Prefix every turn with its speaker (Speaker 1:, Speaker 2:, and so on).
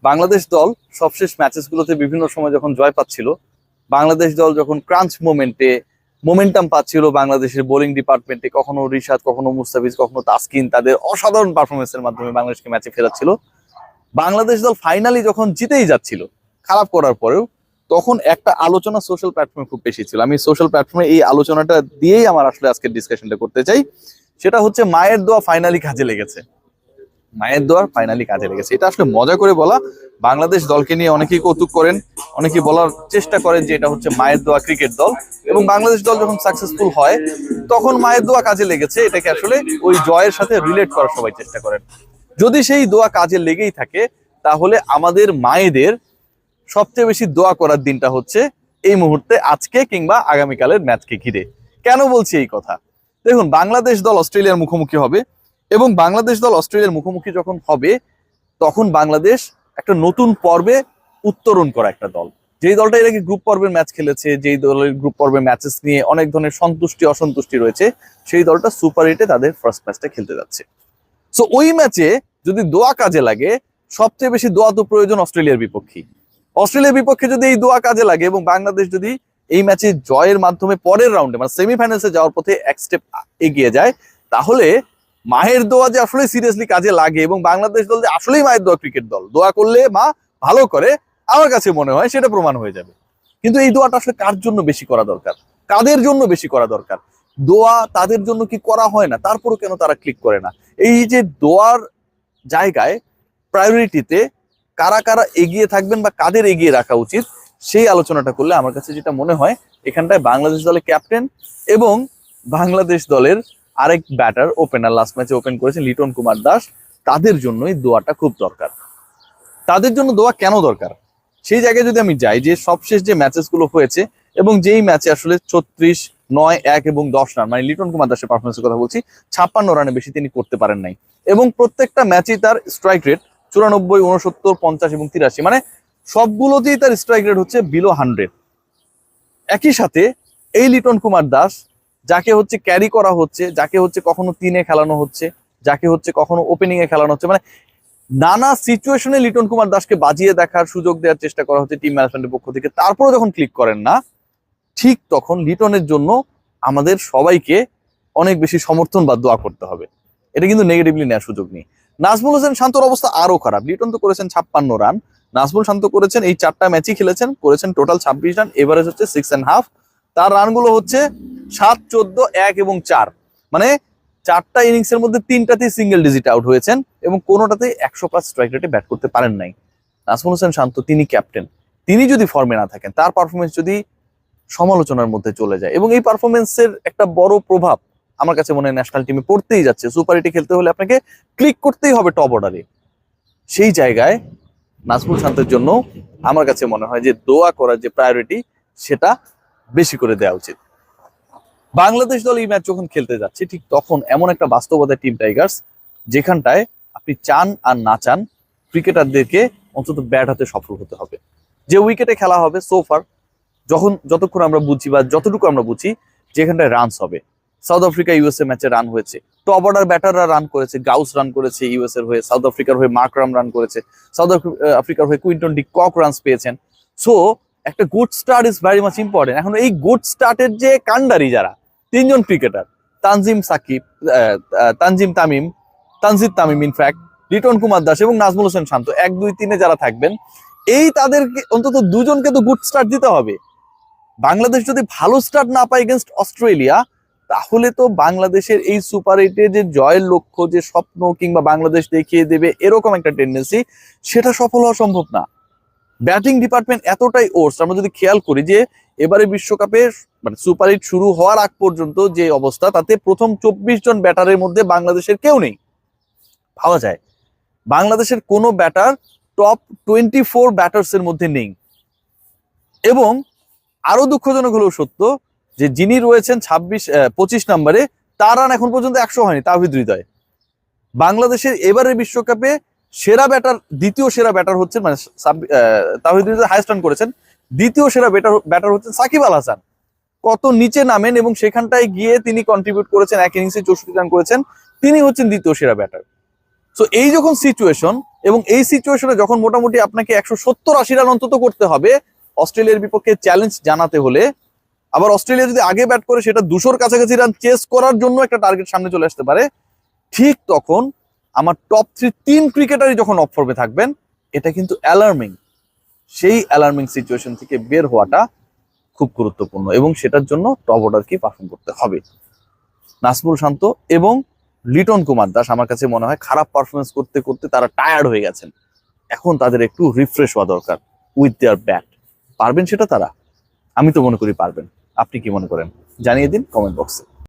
Speaker 1: বাংলাদেশ দল সবশেষ ম্যাচেসগুলোতে বিভিন্ন সময় যখন জয় পাচ্ছিল, বাংলাদেশ দল যখন ক্রাঞ্চ মোমেন্টাম পাচ্ছিল বাংলাদেশের বোলিং ডিপার্টমেন্টে, কখনো রিশাদ, কখনো মুস্তাফিজ, কখনো তাসকিন তাদের অসাধারণ পারফরমেন্সের মাধ্যমে বাংলাদেশকে ম্যাচে ফেরাচ্ছিল, বাংলাদেশ দল ফাইনালি যখন জিতেই যাচ্ছিল খারাপ করার পরেও, তখন একটা আলোচনা সোশ্যাল প্ল্যাটফর্মে খুব বেশি ছিল। আমি সোশ্যাল প্ল্যাটফর্মে এই আলোচনাটা দিয়েই আমার আসলে আজকের ডিসকাশনটা করতে চাই। সেটা হচ্ছে মায়ের দোয়া ফাইনালি কাজে লেগেছে। মায়ের দোয়ার ফাইনালি কাজে লেগেছে, এটা আসলে মজা করে বলা। বাংলাদেশ দলকে নিয়ে অনেকেই কৌতুক করেন, অনেকেই বলার চেষ্টা করেন যে এটা হচ্ছে মায়ের দোয়া ক্রিকেট দল, এবং বাংলাদেশ দল যখন সাকসেসফুল হয় তখন মায়ের দোয়া কাজে লেগেছে, এটাকে আসলে ওই জয়ের সাথে রিলেট করার সবাই চেষ্টা করেন। যদি সেই দোয়া কাজে লেগেই থাকে, তাহলে আমাদের মায়েদের সবচেয়ে বেশি দোয়া করার দিনটা হচ্ছে এই মুহূর্তে, আজকে কিংবা আগামীকালের ম্যাচকে ঘিরে। কেন বলছি এই কথা? দেখুন, বাংলাদেশ দল অস্ট্রেলিয়ার মুখোমুখি হবে, এবং বাংলাদেশ দল অস্ট্রেলিয়ার মুখোমুখি যখন হবে তখন বাংলাদেশ একটা নতুন পর্বে উত্তরণ করা একটা দল। যেই দলটা এর আগে গ্রুপ পর্বের ম্যাচ খেলেছে, যেই দলের গ্রুপ পর্বের ম্যাচেস নিয়ে অনেক ধরনের সন্তুষ্টি অসন্তুষ্টি রয়েছে, সেই দলটা সুপার 8-এ তাদের ফার্স্ট ম্যাচটা খেলতে যাচ্ছে। সো ওই ম্যাচে যদি দোয়া কাজে লাগে, সবচেয়ে বেশি দোয়া তো প্রয়োজন অস্ট্রেলিয়ার বিপক্ষে। অস্ট্রেলিয়ার বিপক্ষে যদি এই দোয়া কাজে লাগে এবং বাংলাদেশ যদি এই ম্যাচে জয়ের মাধ্যমে পরের রাউন্ডে মানে সেমিফাইনালসে যাওয়ার পথে এক স্টেপ এগিয়ে যায়, তাহলে মায়ের দোয়া যে আসলে সিরিয়াসলি কাজে লাগে, এবং বাংলাদেশ দল যে আসলেই মায়ের দোয়া ক্রিকেট দল, দোয়া করলে মা ভালো করে, আমার কাছে মনে হয় সেটা প্রমাণ হয়ে যাবে। কিন্তু এই দোয়াটা আসলে কার জন্য বেশি করা দরকার, কাদের জন্য বেশি করা দরকার? দোয়া তাদের জন্য কি করা হয় না? তারপরও কেন তারা ক্লিক করে না? এই যে দোয়ার জায়গায় প্রায়োরিটিতে কারা কারা এগিয়ে থাকবেন বা কাদের এগিয়ে রাখা উচিত, সেই আলোচনাটা করলে আমার কাছে যেটা মনে হয়, এখানটায় বাংলাদেশ দলের ক্যাপ্টেন এবং বাংলাদেশ দলের আরেক ব্যাটার ওপেনার লাস্ট ম্যাচে ওপেন করেছেন লিটন কুমার দাস, তাদের জন্যই দোয়াটা খুব দরকার। তাদের জন্য দোয়া কেন দরকার, সেই জায়গায় যদি আমি যাই, যে সবশেষ যে ম্যাচেস গুলো হয়েছে এবং যেই ম্যাচে আসলে 36, 9, 1 এবং 10 রান, মানে লিটন কুমার দাসের পারফরমেন্সের কথা বলছি, 56 রানে বেশি তিনি করতে পারেন নাই, এবং প্রত্যেকটা ম্যাচেই তার স্ট্রাইক রেট 94, 69, 50 এবং 83, মানে সবগুলোতেই তার স্ট্রাইক রেট হচ্ছে বিলো 100। একই সাথে এই লিটন কুমার দাস, যাকে হচ্ছে ক্যারি করা হচ্ছে, যাকে হচ্ছে কখনো 3-এ খেলানো হচ্ছে, যাকে হচ্ছে কখনো ওপেনিং এ খেলানো হচ্ছে, মানে নানা সিচুয়েশনে লিটন কুমার দাসকে বাজিয়ে দেখার সুযোগ দেওয়ার চেষ্টা করা হচ্ছে টিম ম্যানেজমেন্টের পক্ষ থেকে, তারপরে যখন ক্লিক করেন না, ঠিক তখন লিটনের জন্য আমাদের সবাইকে অনেক বেশি সমর্থন বা দোয়া করতে হবে। এটা কিন্তু নেগেটিভলি নেওয়ার সুযোগ নেই। নাজমুল হোসেন শান্তর অবস্থা আরো খারাপ। লিটন তো করেছেন 56 রান, নাজমুল শান্ত করেছেন, এই 4টা ম্যাচই খেলেছেন, করেছেন টোটাল 26 রান, এভারেজ হচ্ছে 6.5। তার রানগুলো হচ্ছে 7, 14, 1 এবং 4, মানে 4টা ইনিংসের মধ্যে 3টাতেই সিঙ্গেল ডিজিট আউট হয়েছেন, এবং কোনোটাতেই 100+ স্ট্রাইক রেটে ব্যাট করতে পারেন নাই। নাজমুল হোসেন শান্ত, তিনি ক্যাপ্টেন, তিনি যদি ফর্মে না থাকেন, তার পারফরমেন্স যদি সমালোচনার মধ্যে চলে যায়, এবং এই পারফরমেন্সের একটা বড় প্রভাব আমার কাছে মনে হয় ন্যাশনাল টিমে পড়তেই যাচ্ছে। সুপার 8-এ খেলতে হলে আপনাকে ক্লিক করতেই হবে টপ অর্ডারে। সেই জায়গায় নাজমুল শান্তের জন্য আমার কাছে মনে হয় যে দোয়া করার যে প্রায়োরিটি, সেটা বেশি করে দেওয়া উচিত। বাংলাদেশ দল এই ম্যাচ যখন খেলতে যাচ্ছে, ঠিক তখন এমন একটা বাস্তবতায় টিম টাইগার্স, যেখানটায় আপনি চান আর না চান ক্রিকেটারদেরকে অন্তত ব্যাট হাতে সফল হতে হবে। যে উইকেটে খেলা হবে সোফার, যতক্ষণ আমরা বুঝি বা যতটুকু আমরা বুঝি, যেখানটায় রানস হবে। সাউথ আফ্রিকা ইউএসএ ম্যাচে রান হয়েছে, টপ অর্ডার ব্যাটাররা রান করেছে, গাউস রান করেছে ইউএস এর হয়ে, সাউথ আফ্রিকার হয়ে মার্করাম রান করেছে, সাউথ আফ্রিকার হয়ে কুইন্টন ডি কক রানস পেয়েছেন। সো একটা good start is very much important. এখন এই গুড স্টার্টের যে কান্ডারি যারা 3জন ক্রিকেটার, তানজিদ তামিম, ইনফ্যাক্ট লিটন কুমার দাস এবং নাজমুল হোসেন শান্ত, 1, 2, 3-এ যারা থাকবেন, এই তাদেরকে অন্তত 2জনকে তো গুড স্টার্ট দিতে হবে। বাংলাদেশ যদি ভালো স্টার্ট না পায় এগেনস্ট অস্ট্রেলিয়া, তাহলে তো বাংলাদেশের এই সুপার 8-এ যে জয়ের লক্ষ্য, যে স্বপ্ন, কিংবা বাংলাদেশ দেখিয়ে দেবে এরকম একটা টেন্ডেন্সি, সেটা সফল হওয়া সম্ভব না। ব্যাটিং ডিপার্টমেন্ট এতটাই ওর্স। আমরা যদি খেয়াল করি যে এবারে বিশ্বকাপে মানে সুপার 8 শুরু হওয়ার আগ পর্যন্ত যে অবস্থা, তাতে প্রথম 24 জন ব্যাটারের মধ্যে বাংলাদেশের কেউ নেই। ভাবা যায় বাংলাদেশের কোনো ব্যাটার টপ 24 ব্যাটার্স এর মধ্যে নেই। এবং আরো দুঃখজনক হলেও সত্য যে যিনি রয়েছেন 25 নম্বরে, তার রান এখন পর্যন্ত 100 হয়নি, তাওহিদ হৃদয়। বাংলাদেশের এবারের বিশ্বকাপে সেরা ব্যাটার, দ্বিতীয় সেরা ব্যাটার হচ্ছেন, মানে তাওহিদ হৃদয় হাইয়েস্ট রান করেছেন, দ্বিতীয় সেরা ব্যাটার হচ্ছেন সাকিব আল হাসান। কত নিচে নামেন, এবং সেখানটায় গিয়ে তিনি কন্ট্রিবিউট করেছেন, এক ইনিংসে 64 রান করেছেন, তিনি হচ্ছেন দ্বিতীয় সেরা ব্যাটার। সো এই যখন সিচুয়েশন, এবং এই সিচুয়েশনে যখন মোটামুটি আপনাকে 170-80 রান অন্তত করতে হবে অস্ট্রেলিয়ার বিপক্ষে চ্যালেঞ্জ জানাতে হলে, আবার অস্ট্রেলিয়া যদি আগে ব্যাট করে সেটা 200-র কাছাকাছি রান চেস করার জন্য একটা টার্গেট সামনে চলে আসতে পারে, ঠিক তখন আমার টপ 3 ক্রিকেটারই যখন অফ ফর্মে থাকবেন, এটা কিন্তু অ্যালার্মিং। সেই অ্যালার্মিং সিচুয়েশন থেকে বের হওয়াটা খুব গুরুত্বপূর্ণ এবং সেটার জন্য টপ অর্ডারকেই পারফর্ম করতে হবে। নাজমুল শান্ত এবং লিটন কুমার দাস আমার কাছে মনে হয় খারাপ পারফরমেন্স করতে করতে তারা টায়ার্ড হয়ে গেছেন, এখন তাদের একটু রিফ্রেশ হওয়া দরকার উইথ দেয়ার ব্যাট। পারবেন সেটা তারা? আমি তো মনে করি পারবেন। আপনি কি মনে করেন? জানিয়ে দিন কমেন্ট বক্সে।